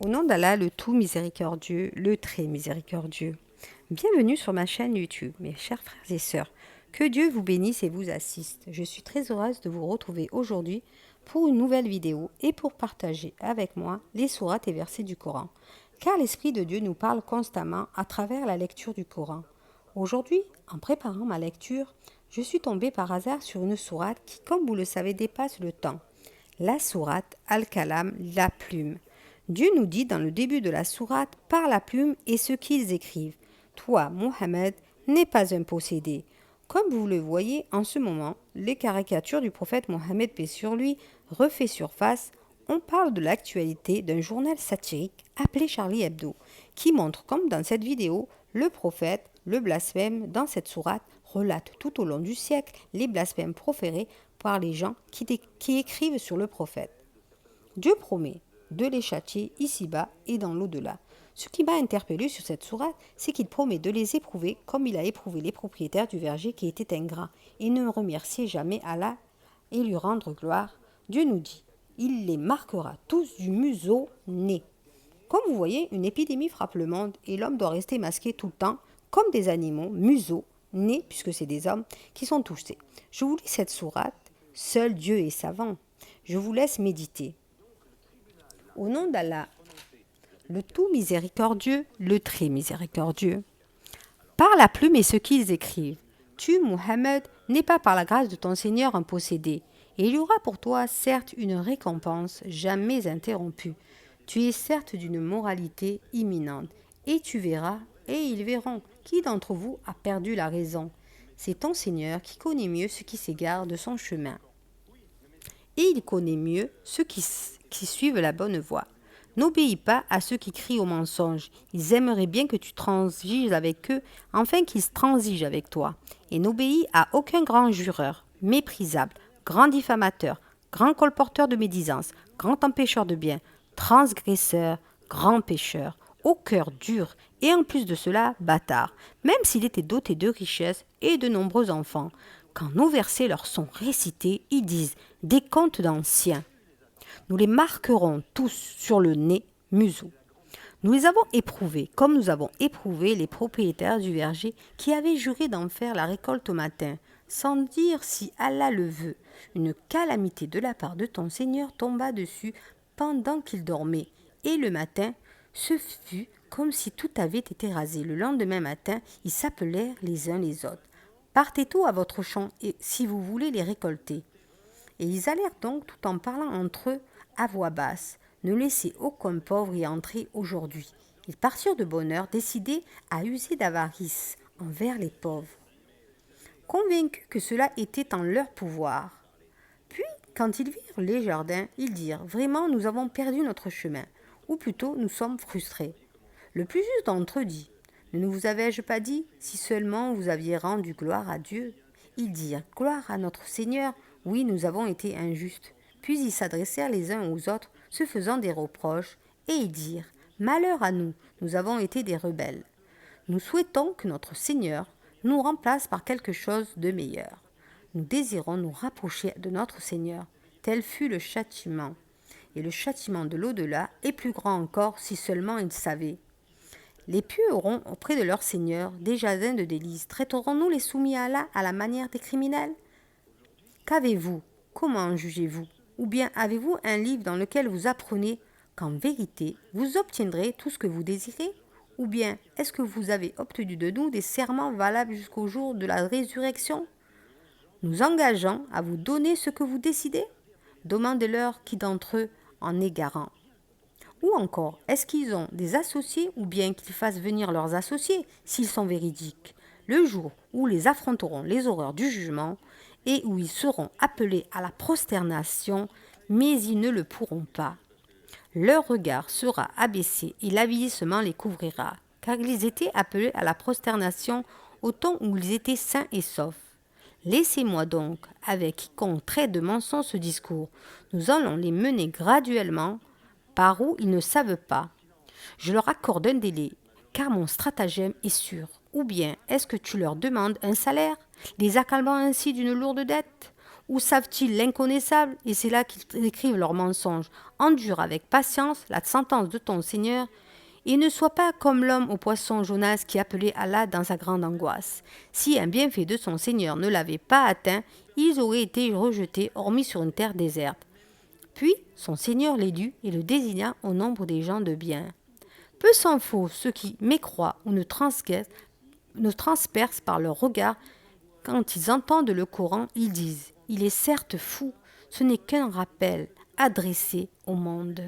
Au nom d'Allah, le tout miséricordieux, le très miséricordieux. Bienvenue sur ma chaîne YouTube, mes chers frères et sœurs. Que Dieu vous bénisse et vous assiste. Je suis très heureuse de vous retrouver aujourd'hui pour une nouvelle vidéo et pour partager avec moi les sourates et versets du Coran. Car l'Esprit de Dieu nous parle constamment à travers la lecture du Coran. Aujourd'hui, en préparant ma lecture, je suis tombée par hasard sur une sourate qui, comme vous le savez, dépasse le temps. La sourate Al-Kalam, la plume. Dieu nous dit dans le début de la sourate par la plume et ce qu'ils écrivent. Toi, Mohammed, n'es pas un possédé. Comme vous le voyez en ce moment, les caricatures du prophète Mohammed, paix sur lui, refait surface. On parle de l'actualité d'un journal satirique appelé Charlie Hebdo, qui montre comme dans cette vidéo, le prophète, le blasphème dans cette sourate relate tout au long du siècle les blasphèmes proférés par les gens qui écrivent sur le prophète. Dieu promet de les châtier ici-bas et dans l'au-delà. Ce qui m'a interpellé sur cette sourate, c'est qu'il promet de les éprouver comme il a éprouvé les propriétaires du verger qui étaient ingrats et ne remerciaient jamais Allah et lui rendre gloire. Dieu nous dit, il les marquera tous du museau nez. Comme vous voyez, une épidémie frappe le monde et l'homme doit rester masqué tout le temps, comme des animaux, museau, nez, puisque c'est des hommes, qui sont touchés. Je vous lis cette sourate, seul Dieu est savant. Je vous laisse méditer. Au nom d'Allah, le tout miséricordieux, le très miséricordieux. Par la plume et ce qu'ils écrivent. Tu, Mohammed, n'es pas par la grâce de ton Seigneur un possédé, et il y aura pour toi certes une récompense jamais interrompue. Tu es certes d'une moralité imminente, et tu verras, et ils verront, qui d'entre vous a perdu la raison. C'est ton Seigneur qui connaît mieux ceux qui s'égarent de son chemin. Et il connaît mieux ceux qui suivent la bonne voie. N'obéis pas à ceux qui crient au mensonge. Ils aimeraient bien que tu transiges avec eux, afin qu'ils transigent avec toi. Et n'obéis à aucun grand jureur, méprisable, grand diffamateur, grand colporteur de médisance, grand empêcheur de bien, transgresseur, grand pécheur, au cœur dur, et en plus de cela, bâtard, même s'il était doté de richesses et de nombreux enfants. Quand nos versets leur sont récités, ils disent des contes d'anciens. Nous les marquerons tous sur le nez, museau. Nous les avons éprouvés, comme nous avons éprouvé les propriétaires du verger qui avaient juré d'en faire la récolte au matin, sans dire si Allah le veut. Une calamité de la part de ton Seigneur tomba dessus pendant qu'il dormait, et le matin, ce fut comme si tout avait été rasé. Le lendemain matin, ils s'appelèrent les uns les autres. Partez tôt à votre champ et si vous voulez les récolter. Et ils allèrent donc tout en parlant entre eux à voix basse. Ne laissez aucun pauvre y entrer aujourd'hui. Ils partirent de bonne heure, décidés à user d'avarice envers les pauvres, convaincus que cela était en leur pouvoir. Puis, quand ils virent les jardins, ils dirent « Vraiment, nous avons perdu notre chemin, ou plutôt nous sommes frustrés. » Le plus juste d'entre eux dit « Ne vous avais-je pas dit, si seulement vous aviez rendu gloire à Dieu ?» Ils dirent « Gloire à notre Seigneur, oui, nous avons été injustes. » Puis ils s'adressèrent les uns aux autres, se faisant des reproches, et ils dirent « Malheur à nous, nous avons été des rebelles. Nous souhaitons que notre Seigneur nous remplace par quelque chose de meilleur. Nous désirons nous rapprocher de notre Seigneur. Tel fut le châtiment. Et le châtiment de l'au-delà est plus grand encore si seulement ils savaient. Les pieux auront auprès de leur Seigneur des jardins de délices. Traiterons-nous les soumis à Allah à la manière des criminels? Qu'avez-vous? Comment jugez-vous? Ou bien avez-vous un livre dans lequel vous apprenez qu'en vérité, vous obtiendrez tout ce que vous désirez? Ou bien est-ce que vous avez obtenu de nous des serments valables jusqu'au jour de la résurrection? Nous engageons à vous donner ce que vous décidez? Demandez-leur qui d'entre eux en est garant. Ou encore, est-ce qu'ils ont des associés ou bien qu'ils fassent venir leurs associés s'ils sont véridiques, le jour où les affronteront les horreurs du jugement et où ils seront appelés à la prosternation, mais ils ne le pourront pas. Leur regard sera abaissé et l'avilissement les couvrira, car ils étaient appelés à la prosternation au temps où ils étaient sains et saufs. Laissez-moi donc, avec quiconque traite de mensonge ce discours, nous allons les mener graduellement par où ils ne savent pas. Je leur accorde un délai, car mon stratagème est sûr. Ou bien est-ce que tu leur demandes un salaire, les accablant ainsi d'une lourde dette? Où savent-ils l'inconnaissable? Et c'est là qu'ils écrivent leurs mensonges. Endure avec patience la sentence de ton Seigneur, et ne sois pas comme l'homme au poisson Jonas qui appelait Allah dans sa grande angoisse. Si un bienfait de son Seigneur ne l'avait pas atteint, ils auraient été rejetés, hormis sur une terre déserte. Puis son Seigneur l'élut et le désigna au nombre des gens de bien. Peu s'en faut ceux qui mécroient ou ne transpercent par leur regard. Quand ils entendent le Coran, ils disent « Il est certes fou, ce n'est qu'un rappel adressé au monde. »